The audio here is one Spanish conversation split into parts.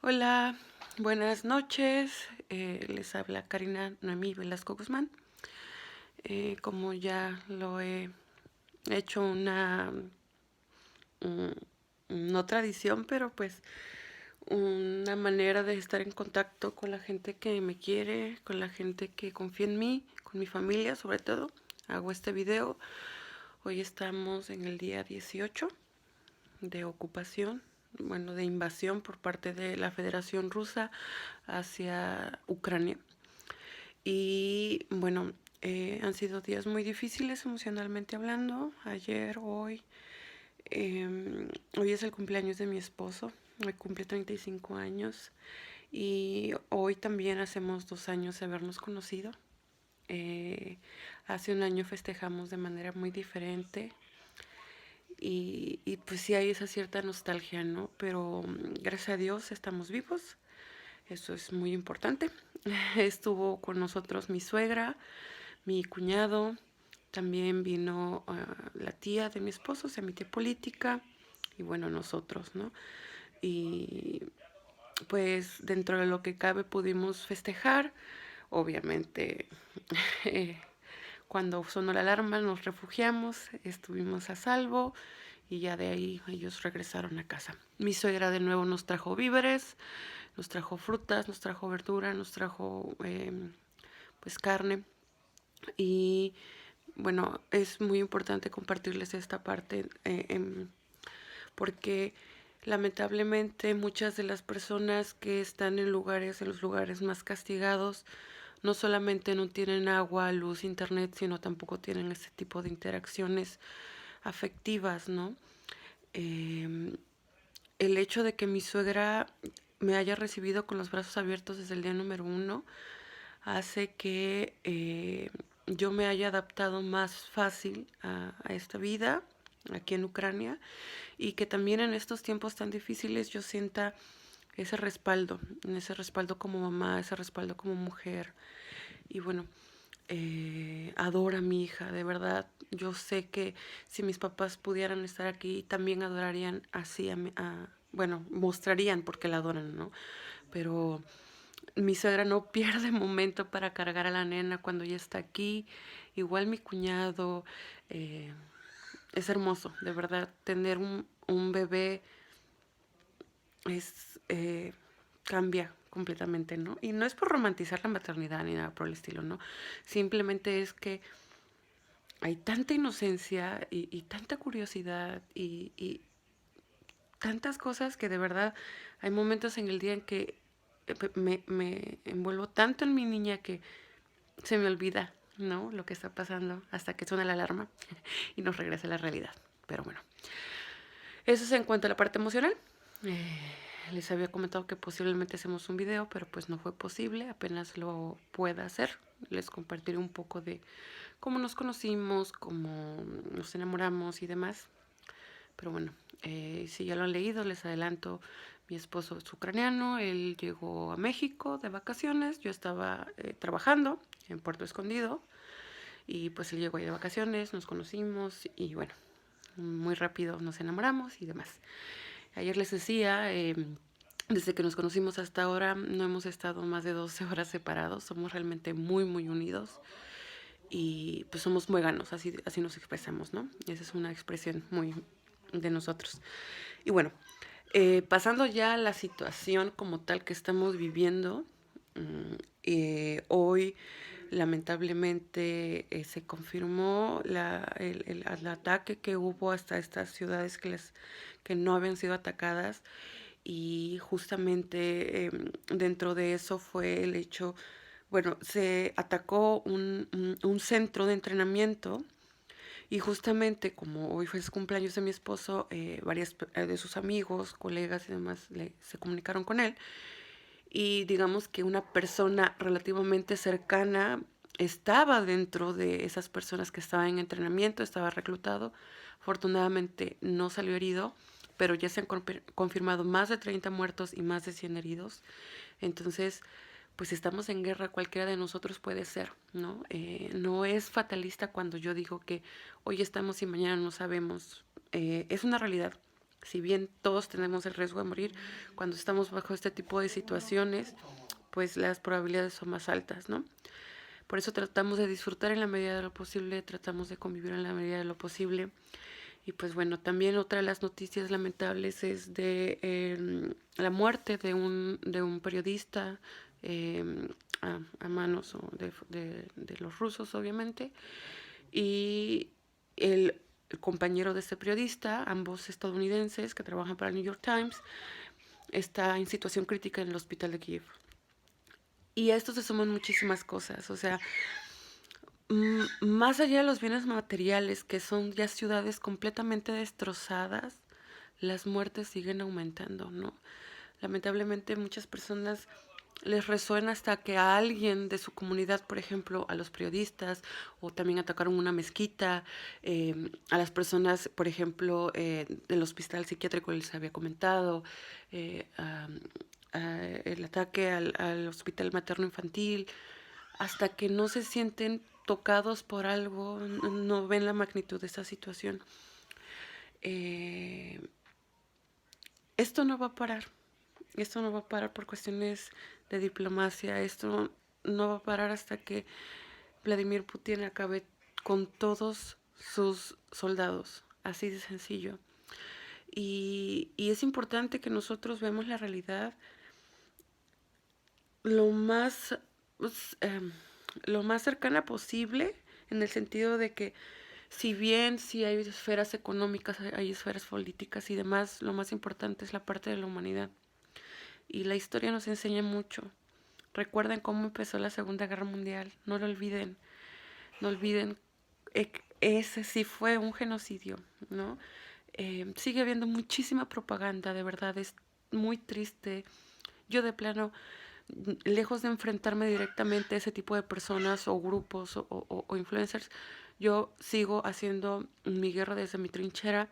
Hola, buenas noches. Les habla Karina Noemí Velasco Guzmán. Como ya lo he hecho mm, no tradición, pero pues una manera de estar en contacto con la gente que me quiere, con la gente que confía en mí, con mi familia sobre todo. Hago este video. Hoy estamos en el día 18 de ocupación, bueno, de invasión por parte de la Federación Rusa hacia Ucrania. Y bueno, han sido días muy difíciles emocionalmente hablando. Ayer, hoy es el cumpleaños de mi esposo. Hoy cumple 35 años. Y hoy también hacemos 2 años de habernos conocido. Hace un año festejamos de manera muy diferente. Y pues sí hay esa cierta nostalgia, ¿no? Pero gracias a Dios estamos vivos. Eso es muy importante. Estuvo con nosotros mi suegra, mi cuñado, también vino la tía de mi esposo, o sea, mi tía política, y bueno, nosotros, ¿no? Y pues dentro de lo que cabe pudimos festejar. Obviamente, eh, cuando sonó la alarma nos refugiamos, estuvimos a salvo y ya de ahí ellos regresaron a casa. Mi suegra de nuevo nos trajo víveres, nos trajo frutas, nos trajo verdura, nos trajo pues carne. Y bueno, es muy importante compartirles esta parte porque lamentablemente muchas de las personas que están en los lugares más castigados, no solamente no tienen agua, luz, internet, sino tampoco tienen ese tipo de interacciones afectivas, ¿no? El hecho de que mi suegra me haya recibido con los brazos abiertos desde el día número 1 hace que yo me haya adaptado más fácil a esta vida aquí en Ucrania y que también en estos tiempos tan difíciles yo sienta ese respaldo como mamá, ese respaldo como mujer. Y bueno, adoro a mi hija, de verdad. Yo sé que si mis papás pudieran estar aquí, también adorarían así bueno, mostrarían porque la adoran, ¿no? Pero mi suegra no pierde momento para cargar a la nena cuando ella está aquí. Igual mi cuñado. eh, es hermoso, de verdad. Tener un bebé es cambia completamente, ¿no? Y no es por romantizar la maternidad ni nada por el estilo, ¿no? Simplemente es que hay tanta inocencia y tanta curiosidad y tantas cosas que de verdad hay momentos en el día en que me envuelvo tanto en mi niña que se me olvida, ¿no? Lo que está pasando hasta que suena la alarma y nos regresa a la realidad. Pero bueno, eso es en cuanto a la parte emocional. Eh, Les había comentado que posiblemente hacemos un video, pero pues no fue posible. Apenas lo pueda hacer. Les compartiré un poco de cómo nos conocimos, cómo nos enamoramos y demás. Pero bueno, si ya lo han leído, les adelanto, mi esposo es ucraniano, él llegó a México de vacaciones, yo estaba trabajando en Puerto Escondido y pues él llegó ahí de vacaciones, nos conocimos y bueno, muy rápido nos enamoramos y demás. Ayer les decía, desde que nos conocimos hasta ahora no hemos estado más de 12 horas separados, somos realmente muy muy unidos y pues somos muéganos, así nos expresamos, ¿no? Esa es una expresión muy de nosotros. Y bueno, pasando ya a la situación como tal que estamos viviendo, hoy lamentablemente se confirmó el ataque que hubo hasta estas ciudades que no habían sido atacadas y justamente dentro de eso fue el hecho, bueno, se atacó un centro de entrenamiento y justamente como hoy fue el cumpleaños de mi esposo, varias de sus amigos, colegas y demás se comunicaron con él. Y digamos que una persona relativamente cercana estaba dentro de esas personas que estaban en entrenamiento, estaba reclutado. Afortunadamente no salió herido, pero ya se han confirmado más de 30 muertos y más de 100 heridos. Entonces, pues estamos en guerra, cualquiera de nosotros puede ser, ¿no? No es fatalista cuando yo digo que hoy estamos y mañana no sabemos. Es una realidad. Si bien todos tenemos el riesgo de morir, cuando estamos bajo este tipo de situaciones, pues las probabilidades son más altas, ¿no? Por eso tratamos de disfrutar en la medida de lo posible, tratamos de convivir en la medida de lo posible. Y pues bueno, también otra de las noticias lamentables es de la muerte de un periodista eh, a manos de los rusos, obviamente. Y el compañero de este periodista, ambos estadounidenses que trabajan para el New York Times, está en situación crítica en el hospital de Kiev. Y a esto se suman muchísimas cosas, o sea, más allá de los bienes materiales, que son ya ciudades completamente destrozadas, las muertes siguen aumentando, ¿no? Lamentablemente muchas personas les resuena hasta que a alguien de su comunidad, por ejemplo, a los periodistas, o también atacaron una mezquita, a las personas, por ejemplo, del hospital psiquiátrico les había comentado, eh, a, el ataque al hospital materno infantil, hasta que no se sienten tocados por algo, no ven la magnitud de esa situación. Eh, Esto no va a parar. Esto no va a parar por cuestiones de diplomacia. Esto no va a parar hasta que Vladimir Putin acabe con todos sus soldados. Así de sencillo. Y es importante que nosotros veamos la realidad lo más, pues, lo más cercana posible, en el sentido de que si bien sí hay esferas económicas, hay esferas políticas y demás, lo más importante es la parte de la humanidad. Y la historia nos enseña mucho. Recuerden cómo empezó la Segunda Guerra Mundial, no lo olviden, no olviden, ese sí fue un genocidio, ¿no? Sigue habiendo muchísima propaganda, de verdad, es muy triste. Yo de plano, lejos de enfrentarme directamente a ese tipo de personas o grupos o influencers, yo sigo haciendo mi guerra desde mi trinchera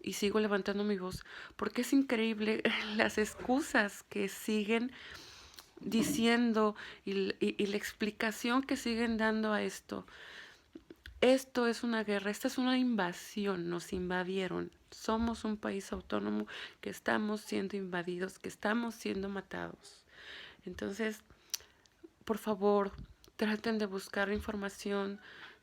y sigo levantando mi voz, porque es increíble las excusas que siguen diciendo y la explicación que siguen dando a esto. Esto es una guerra, esta es una invasión, nos invadieron. Somos un país autónomo que estamos siendo invadidos, que estamos siendo matados. Entonces, por favor, traten de buscar información.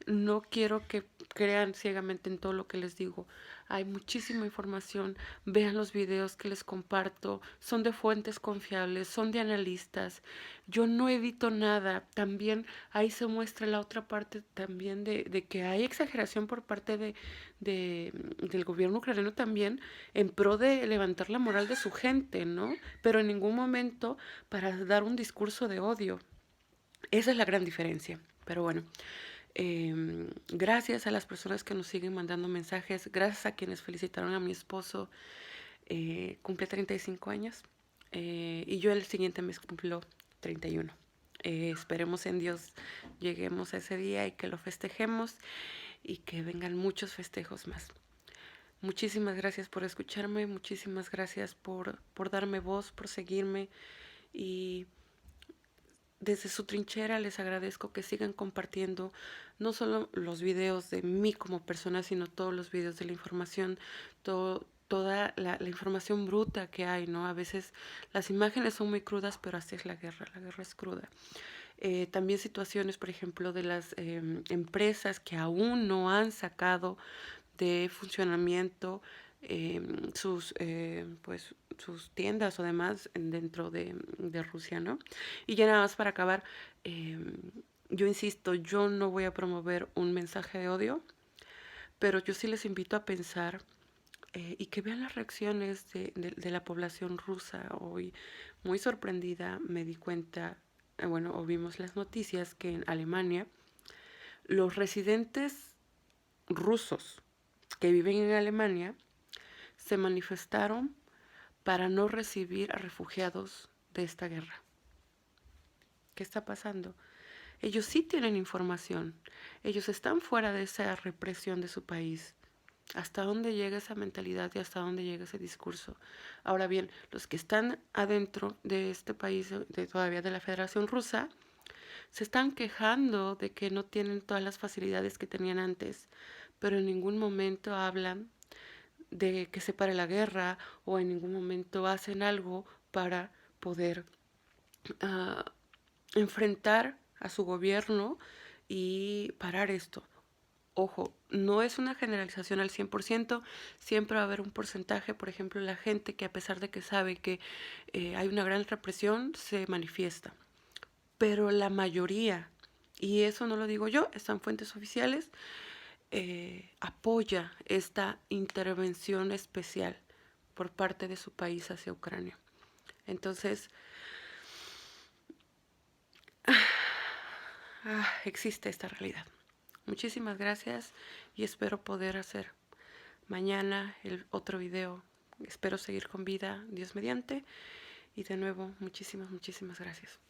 No quiero que crean ciegamente en todo lo que les digo. Hay muchísima información. Vean los videos que les comparto. Son de fuentes confiables, son de analistas. Yo no edito nada. También ahí se muestra la otra parte también de que hay exageración por parte del gobierno ucraniano también en pro de levantar la moral de su gente, ¿no? Pero en ningún momento para dar un discurso de odio. Esa es la gran diferencia. Pero bueno, gracias a las personas que nos siguen mandando mensajes, gracias a quienes felicitaron a mi esposo, cumple 35 años y yo el siguiente mes cumplo 31. Esperemos en Dios lleguemos a ese día y que lo festejemos y que vengan muchos festejos más. Muchísimas gracias por escucharme, muchísimas gracias por darme voz, por seguirme y desde su trinchera les agradezco que sigan compartiendo no solo los videos de mí como persona, sino todos los videos de la información, toda la información bruta que hay, ¿no? A veces las imágenes son muy crudas, pero así es la guerra es cruda. También situaciones, por ejemplo, de las empresas que aún no han sacado de funcionamiento pues, sus tiendas o demás dentro de Rusia, ¿no? Y ya nada más para acabar, yo insisto, yo no voy a promover un mensaje de odio, pero yo sí les invito a pensar y que vean las reacciones de la población rusa. Hoy, muy sorprendida, me di cuenta, bueno, o vimos las noticias que en Alemania los residentes rusos que viven en Alemania se manifestaron para no recibir a refugiados de esta guerra. ¿Qué está pasando? Ellos sí tienen información, ellos están fuera de esa represión de su país. ¿Hasta dónde llega esa mentalidad y hasta dónde llega ese discurso? Ahora bien, los que están adentro de este país, todavía de la Federación Rusa, se están quejando de que no tienen todas las facilidades que tenían antes, pero en ningún momento hablan de que se pare la guerra o en ningún momento hacen algo para poder uh, enfrentar a su gobierno y parar esto. Ojo, no es una generalización al 100%, siempre va a haber un porcentaje, por ejemplo, la gente que a pesar de que sabe que hay una gran represión, se manifiesta. Pero la mayoría, y eso no lo digo yo, están fuentes oficiales, apoya esta intervención especial por parte de su país hacia Ucrania. Entonces, existe esta realidad. Muchísimas gracias y espero poder hacer mañana el otro video. Espero seguir con vida, Dios mediante. Y de nuevo, muchísimas gracias.